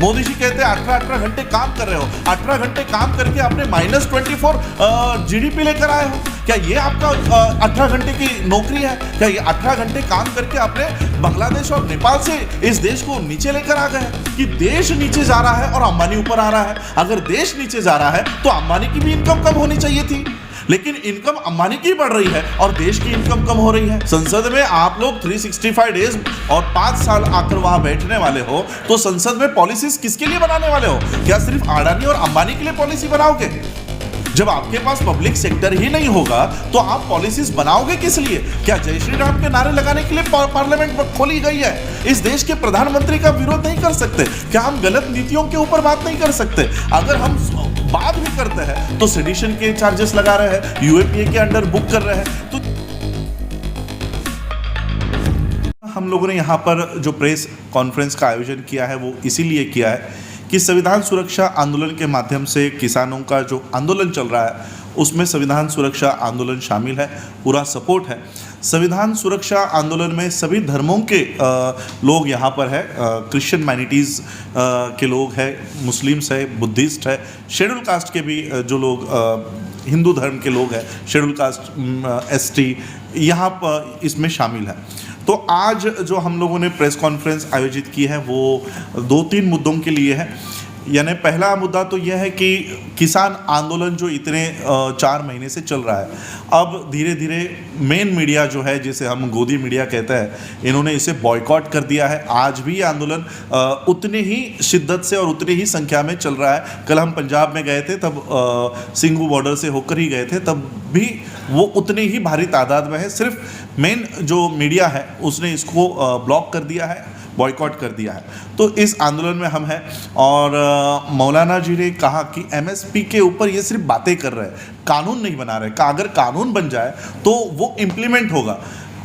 मोदी जी कहते हैं 18 घंटे काम कर रहे हो, 18 घंटे काम करके आपने -24 जीडीपी लेकर आए हो। क्या ये आपका 18 घंटे की नौकरी है? क्या ये 18 घंटे काम करके आपने बांग्लादेश और नेपाल से इस देश को नीचे लेकर आ गए कि देश नीचे जा रहा है और अंबानी ऊपर आ रहा है? अगर देश नीचे जा रहा है तो अंबानी की भी इनकम कम होनी चाहिए थी, लेकिन इनकम अंबानी की बढ़ रही है और देश की इनकम कम हो रही है। संसद में आप लोग 365 डेज और 5 साल आकर वहां बैठने वाले हो, तो संसद में पॉलिसीज किसके लिए बनाने वाले हो? क्या सिर्फ अडानी और अंबानी के लिए पॉलिसी बनाओगे? जब आपके पास पब्लिक सेक्टर ही नहीं होगा तो आप पॉलिसीज बनाओगे किस लिए? क्या जय श्री राम के नारे लगाने के लिए पार्लियामेंट खोली गई है? इस देश के प्रधानमंत्री का विरोध नहीं कर सकते? क्या हम गलत नीतियों के ऊपर बात नहीं कर सकते? अगर हम बात भी करते हैं तो सेडिशन के चार्जेस लगा रहे हैं, यूएपीए के अंडर बुक कर रहे हैं। तो हम लोगों ने यहाँ पर जो प्रेस कॉन्फ्रेंस का आयोजन किया है वो इसीलिए किया है कि संविधान सुरक्षा आंदोलन के माध्यम से किसानों का जो आंदोलन चल रहा है उसमें संविधान सुरक्षा आंदोलन शामिल है, पूरा सपोर्ट है। संविधान सुरक्षा आंदोलन में सभी धर्मों के लोग यहाँ पर है, क्रिश्चियन माइनॉरिटीज़ के लोग हैं, मुस्लिम्स है, बुद्धिस्ट है, शेड्यूल कास्ट के भी जो लोग हिंदू धर्म के लोग हैं, शेड्यूल कास्ट एसटी यहाँ पर इसमें शामिल है। तो आज जो हम लोगों ने प्रेस कॉन्फ्रेंस आयोजित की है वो 2-3 मुद्दों के लिए है। यानी पहला मुद्दा तो यह है कि किसान आंदोलन जो इतने 4 महीने से चल रहा है, अब धीरे धीरे मेन मीडिया जो है, जिसे हम गोदी मीडिया कहते हैं, इन्होंने इसे बॉयकॉट कर दिया है। आज भी आंदोलन उतने ही शिद्दत से और उतनी ही संख्या में चल रहा है। कल हम पंजाब में गए थे, तब सिंघू बॉर्डर से होकर ही गए थे, तब भी वो उतने ही भारी तादाद में है। सिर्फ मेन जो मीडिया है उसने इसको ब्लॉक कर दिया है, बॉयकॉट कर दिया है। तो इस आंदोलन में हम हैं और मौलाना जी ने कहा कि एमएसपी के ऊपर ये सिर्फ बातें कर रहे हैं, कानून नहीं बना रहे। अगर कानून बन जाए तो वो इम्प्लीमेंट होगा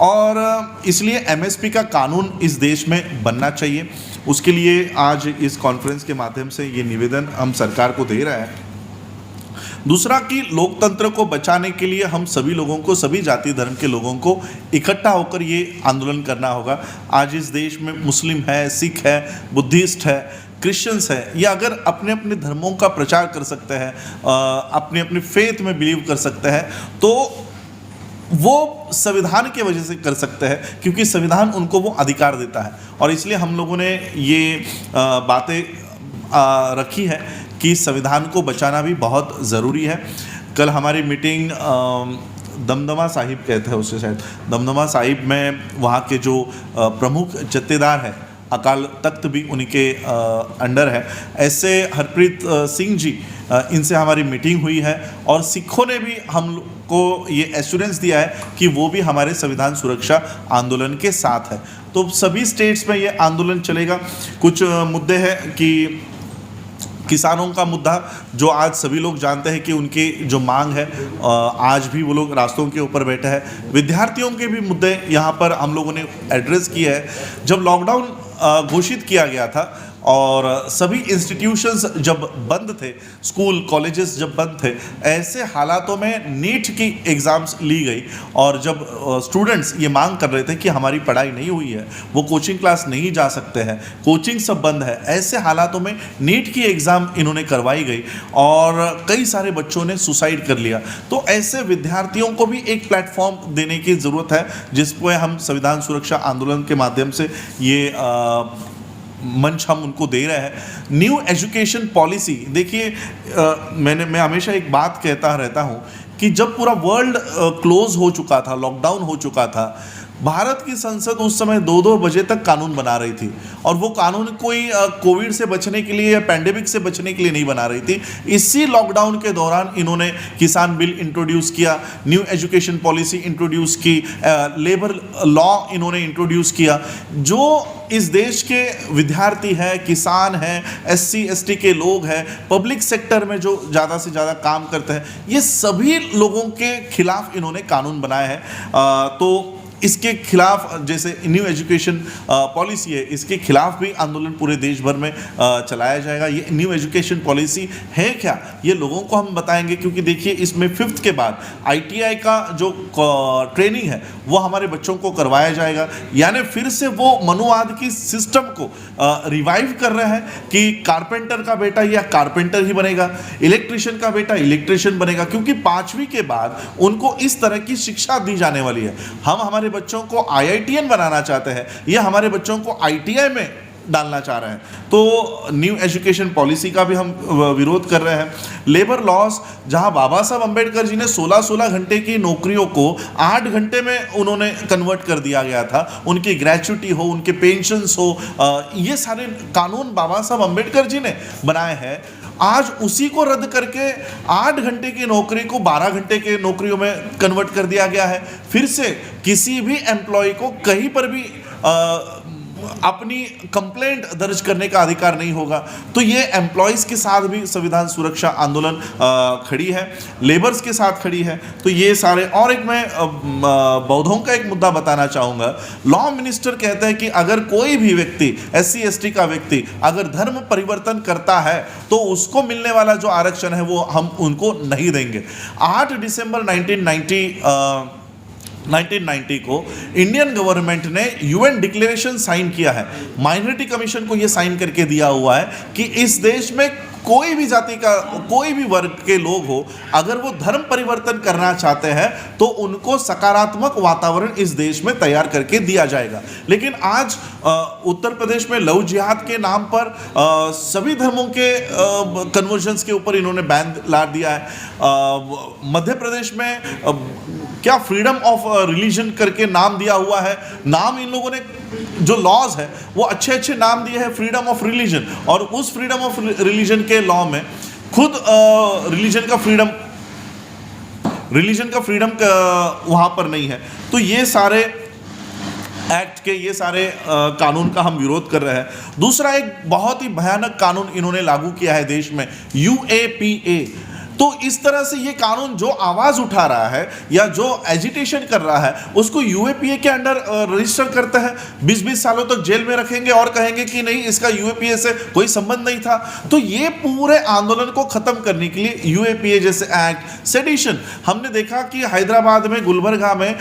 और इसलिए एमएसपी का कानून इस देश में बनना चाहिए। उसके लिए आज इस कॉन्फ्रेंस के माध्यम से ये निवेदन हम सरकार को दे रहे हैं। दूसरा कि लोकतंत्र को बचाने के लिए हम सभी लोगों को, सभी जाति धर्म के लोगों को इकट्ठा होकर ये आंदोलन करना होगा। आज इस देश में मुस्लिम है, सिख है, बुद्धिस्ट है, क्रिश्चियंस है, ये अगर अपने अपने धर्मों का प्रचार कर सकते हैं, अपने अपने फेथ में बिलीव कर सकते हैं, तो वो संविधान की वजह से कर सकते हैं, क्योंकि संविधान उनको वो अधिकार देता है। और इसलिए हम लोगों ने ये बातें रखी है कि संविधान को बचाना भी बहुत ज़रूरी है। कल हमारी मीटिंग दमदमा साहिब कहते हैं उसे, शायद दमदमा साहिब में वहाँ के जो प्रमुख जत्थेदार हैं, अकाल तख्त भी उन्हीं के अंडर है, ऐसे हरप्रीत सिंह जी, इनसे हमारी मीटिंग हुई है और सिखों ने भी हम को ये एश्योरेंस दिया है कि वो भी हमारे संविधान सुरक्षा आंदोलन के साथ है। तो सभी स्टेट्स में ये आंदोलन चलेगा। कुछ मुद्दे हैं कि किसानों का मुद्दा, जो आज सभी लोग जानते हैं कि उनकी जो मांग है, आज भी वो लोग रास्तों के ऊपर बैठे हैं। विद्यार्थियों के भी मुद्दे यहाँ पर हम लोगों ने एड्रेस किए हैं। जब लॉकडाउन घोषित किया गया था और सभी इंस्टीट्यूशंस जब बंद थे, स्कूल कॉलेजेस जब बंद थे, ऐसे हालातों में नीट की एग्ज़ाम्स ली गई और जब स्टूडेंट्स ये मांग कर रहे थे कि हमारी पढ़ाई नहीं हुई है, वो कोचिंग क्लास नहीं जा सकते हैं, कोचिंग सब बंद है, ऐसे हालातों में नीट की एग्ज़ाम इन्होंने करवाई गई और कई सारे बच्चों ने सुसाइड कर लिया। तो ऐसे विद्यार्थियों को भी एक प्लेटफॉर्म देने की ज़रूरत है, जिस पर हम संविधान सुरक्षा आंदोलन के माध्यम से ये मंच हम उनको दे रहे हैं। न्यू एजुकेशन पॉलिसी, देखिए मैं हमेशा एक बात कहता रहता हूँ कि जब पूरा वर्ल्ड क्लोज हो चुका था, लॉकडाउन हो चुका था, भारत की संसद उस समय 2-2 बजे तक कानून बना रही थी और वो कानून कोई कोविड से बचने के लिए या पैंडेमिक से बचने के लिए नहीं बना रही थी। इसी लॉकडाउन के दौरान इन्होंने किसान बिल इंट्रोड्यूस किया, न्यू एजुकेशन पॉलिसी इंट्रोड्यूस की, लेबर लॉ इन्होंने इंट्रोड्यूस किया। जो इस देश के विद्यार्थी हैं, किसान हैं, SC ST के लोग हैं, पब्लिक सेक्टर में जो ज़्यादा से ज़्यादा काम करते हैं, ये सभी लोगों के खिलाफ इन्होंने कानून बनाए हैं। तो इसके खिलाफ, जैसे न्यू एजुकेशन पॉलिसी है, इसके खिलाफ भी आंदोलन पूरे देश भर में चलाया जाएगा। ये न्यू एजुकेशन पॉलिसी है क्या, ये लोगों को हम बताएंगे, क्योंकि देखिए इसमें 5th के बाद ITI का जो ट्रेनिंग है वो हमारे बच्चों को करवाया जाएगा। यानी फिर से वो मनुवाद की सिस्टम को रिवाइव कर रहे हैं कि कारपेंटर का बेटा या कारपेंटर ही बनेगा, इलेक्ट्रिशियन का बेटा इलेक्ट्रिशियन बनेगा, क्योंकि 5वीं के बाद उनको इस तरह की शिक्षा दी जाने वाली है। हम हमारे बच्चों को IITN बनाना चाहते हैं या हमारे बच्चों को ITI में डालना चाह रहे हैं, तो न्यू एजुकेशन पॉलिसी का भी हम विरोध कर रहे हैं। लेबर लॉस, जहां बाबा साहब अंबेडकर जी ने 16-16 घंटे की नौकरियों को 8 घंटे में उन्होंने कन्वर्ट कर दिया गया था, उनकी ग्रेच्युटी हो, उनके पेंशन्स हो, ये सारे कानून बाबा साहब अंबेडकर जी ने बनाए हैं। आज उसी को रद्द करके 8 घंटे की नौकरी को 12 घंटे के नौकरियों में कन्वर्ट कर दिया गया है। फिर से किसी भी एम्प्लॉय को कहीं पर भी अपनी कंप्लेंट दर्ज करने का अधिकार नहीं होगा। तो ये एम्प्लॉयज़ के साथ भी संविधान सुरक्षा आंदोलन खड़ी है, लेबर्स के साथ खड़ी है। तो ये सारे, और एक मैं बौद्धों का एक मुद्दा बताना चाहूँगा। लॉ मिनिस्टर कहते हैं कि अगर कोई भी व्यक्ति SC ST का व्यक्ति अगर धर्म परिवर्तन करता है तो उसको मिलने वाला जो आरक्षण है वो हम उनको नहीं देंगे। 8 दिसंबर 1990 को इंडियन गवर्नमेंट ने UN डिक्लेरेशन साइन किया है, माइनॉरिटी कमीशन को यह साइन करके दिया हुआ है कि इस देश में कोई भी जाति का, कोई भी वर्ग के लोग हो, अगर वो धर्म परिवर्तन करना चाहते हैं तो उनको सकारात्मक वातावरण इस देश में तैयार करके दिया जाएगा। लेकिन आज उत्तर प्रदेश में लव जिहाद के नाम पर सभी धर्मों के कन्वर्जन्स के ऊपर इन्होंने बैन ला दिया है। मध्य प्रदेश में क्या फ्रीडम ऑफ रिलीजन करके नाम दिया हुआ है। नाम इन लोगों ने, जो लॉज है वो अच्छे अच्छे नाम दिए हैं, फ्रीडम ऑफ रिलीजन, और उस फ्रीडम ऑफ रिलीजन के लॉ में खुद रिलीजन का फ्रीडम वहाँ पर नहीं है। तो ये सारे एक्ट के, ये सारे कानून का हम विरोध कर रहे हैं। दूसरा एक बहुत ही भयानक कानून इन्होंने लागू किया है देश में, UAPA। तो इस तरह से ये कानून जो आवाज उठा रहा है या जो एजिटेशन कर रहा है उसको UAPA के अंडर रजिस्टर करते हैं, 20-20 सालों तक जेल में रखेंगे और कहेंगे कि नहीं, इसका UAPA से कोई संबंध नहीं था। तो ये पूरे आंदोलन को खत्म करने के लिए UAPA जैसे एक्ट, सेडिशन, हमने देखा कि हैदराबाद में गुलबर्गा में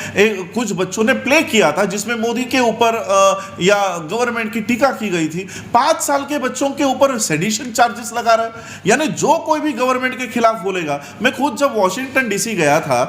कुछ बच्चों ने प्ले किया था जिसमें मोदी के ऊपर या गवर्नमेंट की टीका की गई थी। 5 साल के बच्चों के ऊपर सेडिशन चार्जेस लगा रहे, यानी जो कोई भी गवर्नमेंट के खिलाफ बोलेगा। मैं खुद जब वॉशिंगटन DC गया था,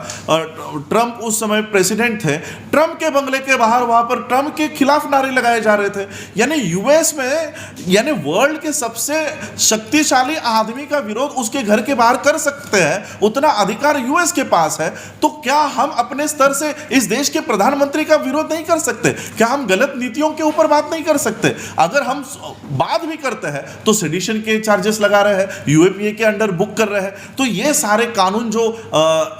ट्रंप उस समय प्रेसिडेंट थे, ट्रंप के बंगले के बाहर वहां पर ट्रंप के खिलाफ नारे लगाए जा रहे थे। यानी US में, यानी वर्ल्ड के सबसे शक्तिशाली आदमी का विरोध उसके घर के बाहर कर सकते हैं, उतना अधिकार US के पास है। तो क्या हम अपने स्तर से इस देश के प्रधानमंत्री का विरोध नहीं कर सकते? क्या हम गलत नीतियों के ऊपर बात नहीं कर सकते? अगर हम बात भी करते हैं तो सेडिशन के चार्जेस लगा रहे हैं, UAPA के अंडर बुक कर रहे हैं। तो ये सारे कानून जो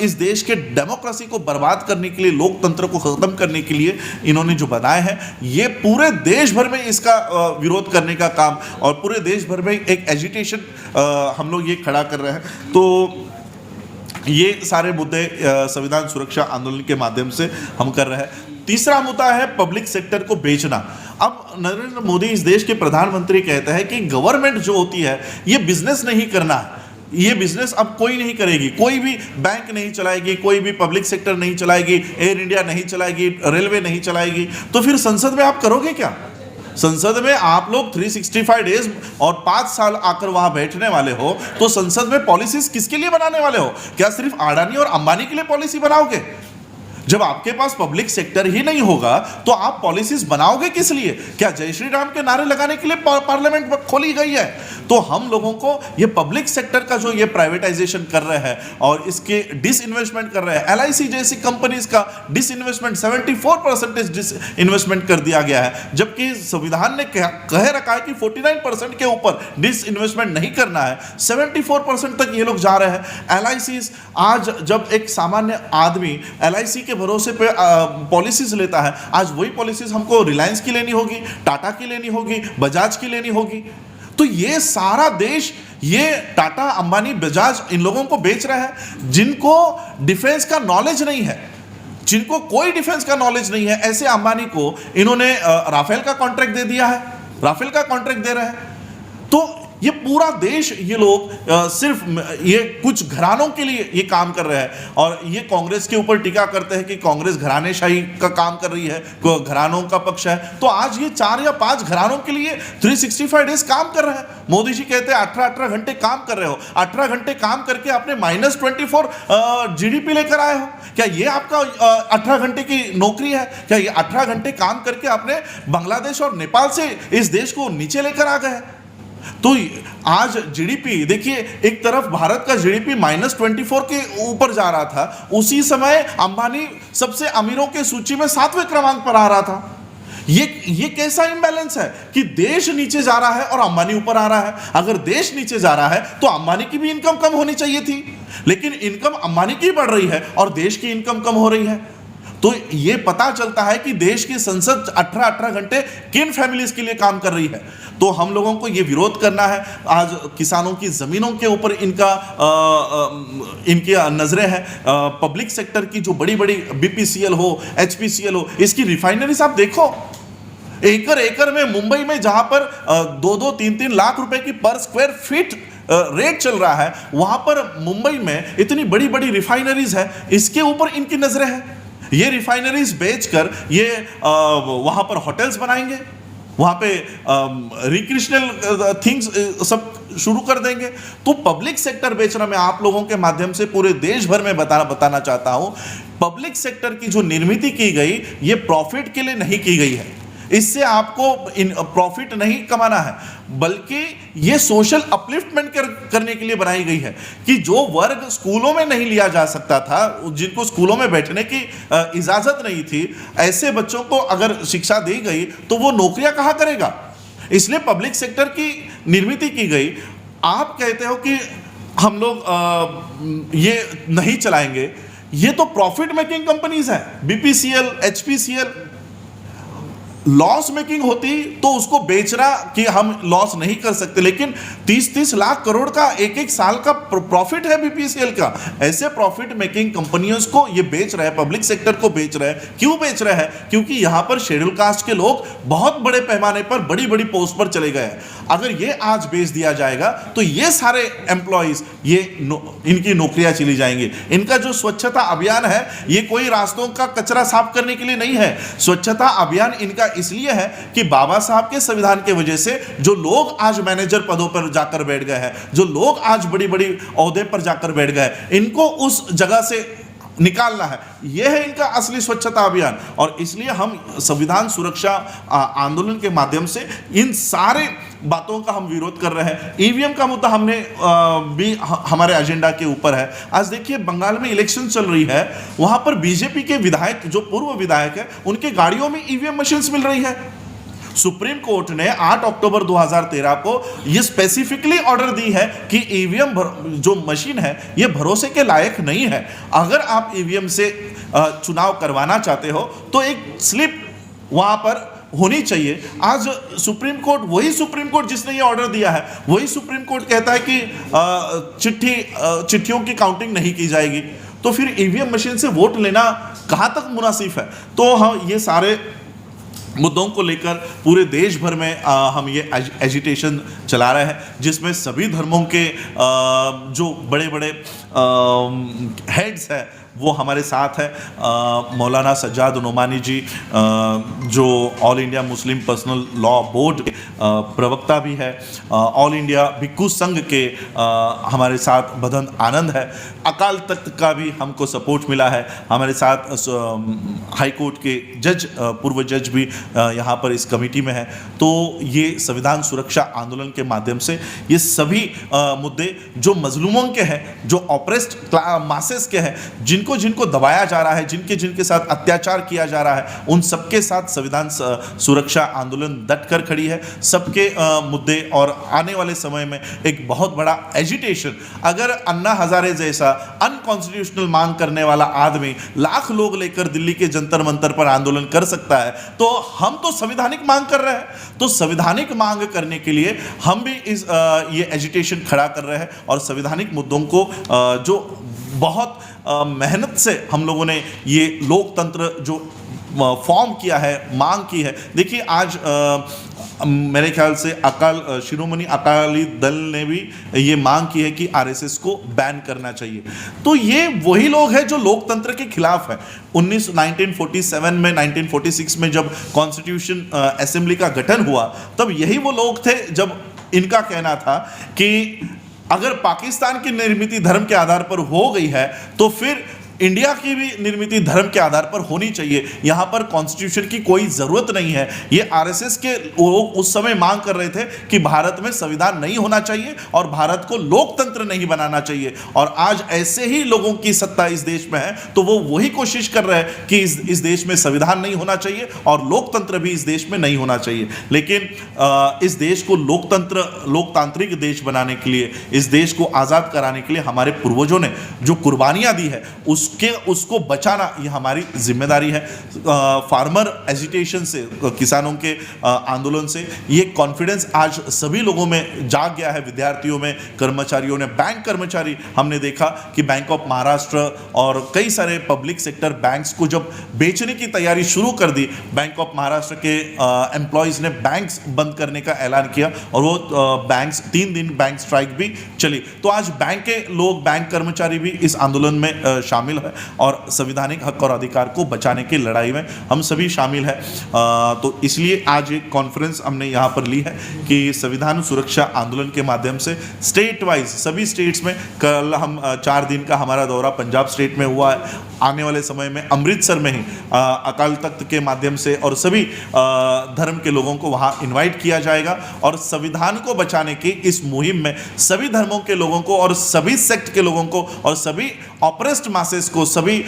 इस देश के डेमोक्रेसी को बर्बाद करने के लिए, लोकतंत्र को खत्म करने के लिए इन्होंने जो बनाए हैं, ये पूरे देश भर में इसका विरोध करने का काम, और पूरे देश भर में एक एजिटेशन हम लोग ये खड़ा कर रहे हैं। तो ये सारे मुद्दे संविधान सुरक्षा आंदोलन के माध्यम से हम कर रहे हैं। तीसरा मुद्दा है पब्लिक सेक्टर को बेचना। अब नरेंद्र मोदी इस देश के प्रधानमंत्री कहते हैं कि गवर्नमेंट जो होती है ये बिजनेस नहीं करना है, ये बिजनेस अब कोई नहीं करेगी, कोई भी बैंक नहीं चलाएगी, कोई भी पब्लिक सेक्टर नहीं चलाएगी, एयर इंडिया नहीं चलाएगी, रेलवे नहीं चलाएगी। तो फिर संसद में आप करोगे क्या? संसद में आप लोग 365 डेज और 5 साल आकर वहां बैठने वाले हो, तो संसद में पॉलिसीज किसके लिए बनाने वाले हो? क्या सिर्फ अडानी और अंबानी के लिए पॉलिसी बनाओगे? जब आपके पास पब्लिक सेक्टर ही नहीं होगा तो आप पॉलिसीज बनाओगे किस लिए? क्या जय श्री राम के नारे लगाने के लिए पार्लियामेंट खोली गई है? तो हम लोगों को ये पब्लिक सेक्टर का जो ये प्राइवेटाइजेशन कर रहे हैं और इसके डिसइन्वेस्टमेंट कर रहे हैं, LIC जैसी कंपनीज का डिसइन्वेस्टमेंट 74% डिसइन्वेस्टमेंट कर दिया गया है, जबकि संविधान ने कह रखा है कि 49% के ऊपर डिसइन्वेस्टमेंट नहीं करना है। 74% तक ये लोग जा रहे हैं। LIC आज जब एक सामान्य आदमी LIC के भरोसे पे पॉलिसीज लेता है, आज वही पॉलिसीज हमको रिलायंस की लेनी होगी, टाटा की लेनी होगी, बजाज की लेनी होगी। तो ये सारा देश, ये टाटा, अंबानी, बजाज इन लोगों को बेच रहा है जिनको डिफेंस का नॉलेज नहीं है। जिनको कोई डिफेंस का नॉलेज नहीं है, ऐसे अंबानी को इन्होंने राफेल का कॉन्ट्रैक्ट दे दिया है, राफेल का कॉन्ट्रैक्ट दे रहे हैं। तो ये पूरा देश, ये लोग सिर्फ ये कुछ घरानों के लिए ये काम कर रहे हैं, और ये कांग्रेस के ऊपर टीका करते हैं कि कांग्रेस घरानेशाही का काम कर रही है, घरानों का पक्ष है। तो आज ये 4 या 5 घरानों के लिए 365 डेज काम कर रहे हैं। मोदी जी कहते हैं 18 घंटे काम कर रहे हो, 18 घंटे काम करके आपने -24 GDP लेकर आए हो। क्या ये आपका 18 घंटे की नौकरी है? क्या ये 18 घंटे काम करके आपने बांग्लादेश और नेपाल से इस देश को नीचे लेकर आ गए? तो आज जीडीपी देखिए, एक तरफ भारत का जीडीपी -24 के ऊपर जा रहा था, उसी समय अंबानी सबसे अमीरों के सूची में 7वें क्रमांक पर आ रहा था। ये कैसा इंबैलेंस है कि देश नीचे जा रहा है और अंबानी ऊपर आ रहा है? अगर देश नीचे जा रहा है तो अंबानी की भी इनकम कम होनी चाहिए थी, लेकिन इनकम अंबानी की बढ़ रही है और देश की इनकम कम हो रही है। तो ये पता चलता है कि देश की संसद 18 घंटे किन फैमिलीज के लिए काम कर रही है। तो हम लोगों को ये विरोध करना है। आज किसानों की जमीनों के ऊपर इनकी नजरें हैं। पब्लिक सेक्टर की जो बड़ी बड़ी BPCL हो, HPCL हो, इसकी रिफाइनरीज आप देखो, एकड़ में मुंबई में जहां पर 2-2, 3-3 लाख रुपए की पर स्क्वायर फीट रेट चल रहा है, वहां पर मुंबई में इतनी बड़ी बड़ी रिफाइनरीज है, इसके ऊपर इनकी नजरें हैं। ये रिफाइनरीज बेचकर ये वहां पर होटल्स बनाएंगे, वहां पे रिक्रिएशनल थिंग्स सब शुरू कर देंगे। तो पब्लिक सेक्टर बेचना, मैं आप लोगों के माध्यम से पूरे देश भर में बताना चाहता हूं, पब्लिक सेक्टर की जो निर्मित की गई, ये प्रॉफिट के लिए नहीं की गई है। इससे आपको प्रॉफिट नहीं कमाना है, बल्कि ये सोशल अपलिफ्टमेंट करने के लिए बनाई गई है कि जो वर्ग स्कूलों में नहीं लिया जा सकता था, जिनको स्कूलों में बैठने की इजाजत नहीं थी, ऐसे बच्चों को अगर शिक्षा दी गई तो वो नौकरियां कहाँ करेगा? इसलिए पब्लिक सेक्टर की निर्मित की गई। आप कहते हो कि हम लोग ये नहीं चलाएंगे, ये तो प्रॉफिट मेकिंग कंपनीज है। BPCL, HPCL लॉस मेकिंग होती तो उसको बेचना कि हम लॉस नहीं कर सकते, लेकिन 30-30 लाख करोड़ का एक साल का प्रॉफिट है BPCL का। ऐसे प्रॉफिट मेकिंग कंपनियों को ये बेच रहे हैं, पब्लिक सेक्टर को बेच रहे हैं। क्यों बेच रहे हैं? क्योंकि यहां पर शेड्यूल कास्ट के लोग बहुत बड़े पैमाने पर बड़ी बड़ी पोस्ट पर चले गए हैं। अगर ये आज बेच दिया जाएगा तो ये सारे एम्प्लॉइज, इनकी नौकरियां चली जाएंगी। इनका जो स्वच्छता अभियान है, ये कोई रास्तों का कचरा साफ करने के लिए नहीं है। स्वच्छता अभियान इनका इसलिए है कि बाबा साहब के संविधान के वजह से जो लोग आज मैनेजर पदों पर जाकर बैठ गए हैं, जो लोग आज बड़ी बड़ी ओहदे पर जाकर बैठ गए, इनको उस जगह से निकालना है। यह है इनका असली स्वच्छता अभियान। और इसलिए हम संविधान सुरक्षा आंदोलन के माध्यम से इन सारे बातों का हम विरोध कर रहे हैं। ईवीएम का मुद्दा हमने भी हमारे एजेंडा के ऊपर है। आज देखिए, बंगाल में इलेक्शन चल रही है, वहां पर बीजेपी के विधायक, जो पूर्व विधायक है, उनके गाड़ियों में ईवीएम मशीन्स मिल रही है। सुप्रीम कोर्ट ने 8 अक्टूबर 2013 को यह स्पेसिफिकली ऑर्डर दी है कि ईवीएम जो मशीन है ये भरोसे के लायक नहीं है। अगर आप ईवीएम से चुनाव करवाना चाहते हो तो एक स्लिप वहां पर होनी चाहिए। आज सुप्रीम कोर्ट, वही सुप्रीम कोर्ट जिसने ये ऑर्डर दिया है, वही सुप्रीम कोर्ट कहता है कि चिट्ठियों की काउंटिंग नहीं की जाएगी। तो फिर ईवीएम मशीन से वोट लेना कहां तक मुनासिब है? तो हम ये सारे मुद्दों को लेकर पूरे देश भर में हम ये एजिटेशन चला रहे हैं, जिसमें सभी धर्मों के जो बड़े बड़े हेड्स हैं वो हमारे साथ है। मौलाना सज्जाद नोमानी जी, जो all India Muslim personal law board के प्रवक्ता भी है, ऑल इंडिया भिक्खु संघ के हमारे साथ बदन आनंद है, अकाल तख्त का भी हमको सपोर्ट मिला है, हमारे साथ हाई कोर्ट के जज, पूर्व जज भी यहाँ पर इस कमेटी में है। तो ये संविधान सुरक्षा आंदोलन के माध्यम से ये सभी मुद्दे जो मजलूमों के हैं, जो ऑप्रेस्ड मासेस के हैं, जिनको दबाया जा रहा है, जिनके साथ अत्याचार किया जा रहा है, उन सबके साथ संविधान सुरक्षा आंदोलन डटकर खड़ी है। सबके मुद्दे और आने वाले समय में एक बहुत बड़ा एजिटेशन, अगर अन्ना हजारे जैसा अनकॉन्स्टिट्यूशनल मांग करने वाला आदमी लाख लोग लेकर दिल्ली के जंतर मंतर पर आंदोलन कर सकता है, तो हम तो संवैधानिक मांग कर रहे हैं। तो संवैधानिक मांग करने के लिए हम भी ये एजिटेशन खड़ा कर रहे हैं और संवैधानिक मुद्दों को जो बहुत मेहनत से हम लोगों ने ये लोकतंत्र जो फॉर्म किया है, मांग की है। देखिए आज मेरे ख्याल से शिरोमणि अकाली दल ने भी ये मांग की है कि आरएसएस को बैन करना चाहिए। तो ये वही लोग हैं जो लोकतंत्र के खिलाफ है। 1947 में 1946 में जब कॉन्स्टिट्यूशन असेंबली का गठन हुआ, तब यही वो लोग थे जब इनका कहना था कि अगर पाकिस्तान की निर्मित धर्म के आधार पर हो गई है तो फिर इंडिया की भी निर्मित धर्म के आधार पर होनी चाहिए। यहां पर कॉन्स्टिट्यूशन की कोई जरूरत नहीं है। ये आरएसएस के लोग उस समय मांग कर रहे थे कि भारत में संविधान नहीं होना चाहिए और भारत को लोकतंत्र नहीं बनाना चाहिए। और आज ऐसे ही लोगों की सत्ता इस देश में है, तो वो वही कोशिश कर रहे हैं कि इस देश में संविधान नहीं होना चाहिए और लोकतंत्र भी इस देश में नहीं होना चाहिए। लेकिन इस देश को लोकतांत्रिक देश बनाने के लिए, इस देश को आज़ाद कराने के लिए हमारे पूर्वजों ने जो कुर्बानियां दी है उसको बचाना ये हमारी जिम्मेदारी है। फार्मर एजिटेशन से, किसानों के आंदोलन से ये कॉन्फिडेंस आज सभी लोगों में जाग गया है, विद्यार्थियों में, कर्मचारियों ने। बैंक कर्मचारी हमने देखा कि बैंक ऑफ महाराष्ट्र और कई सारे पब्लिक सेक्टर बैंक्स को जब बेचने की तैयारी शुरू कर दी, बैंक ऑफ महाराष्ट्र के एम्प्लॉयज़ ने बैंक्स बंद करने का ऐलान किया और वो बैंक्स 3 दिन बैंक स्ट्राइक भी चली। तो आज बैंक के लोग, बैंक कर्मचारी भी इस आंदोलन में शामिल है और संवैधानिक हक और अधिकार को बचाने की लड़ाई में हम सभी शामिल हैं। तो इसलिए आज एक कॉन्फ्रेंस हमने यहाँ पर ली है कि संविधान सुरक्षा आंदोलन के माध्यम से स्टेट वाइज सभी स्टेट्स में, कल हम 4 दिन का हमारा दौरा पंजाब स्टेट में हुआ है, आने वाले समय में अमृतसर में ही अकाल तख्त के माध्यम से और सभी धर्म के लोगों को वहाँ इन्वाइट किया जाएगा और संविधान को बचाने की इस मुहिम में सभी धर्मों के लोगों को और सभी सेक्ट के लोगों को और सभी ऑप्रेस्ड मासेस को, सभी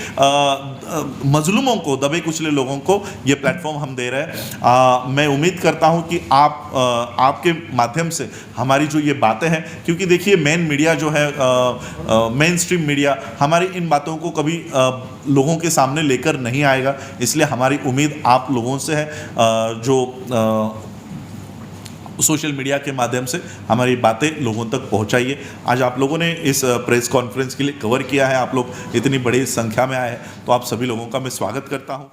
मजलूमों को, दबे कुचले लोगों को ये प्लेटफॉर्म हम दे रहे हैं। मैं उम्मीद करता हूँ कि आपके माध्यम से हमारी जो ये बातें हैं, क्योंकि देखिए मेन मीडिया जो है, मेन स्ट्रीम मीडिया हमारी इन बातों को कभी लोगों के सामने लेकर नहीं आएगा, इसलिए हमारी उम्मीद आप लोगों से है जो सोशल मीडिया के माध्यम से हमारी बातें लोगों तक पहुंचाइए। आज आप लोगों ने इस प्रेस कॉन्फ्रेंस के लिए कवर किया है, आप लोग इतनी बड़ी संख्या में आए हैं, तो आप सभी लोगों का मैं स्वागत करता हूं।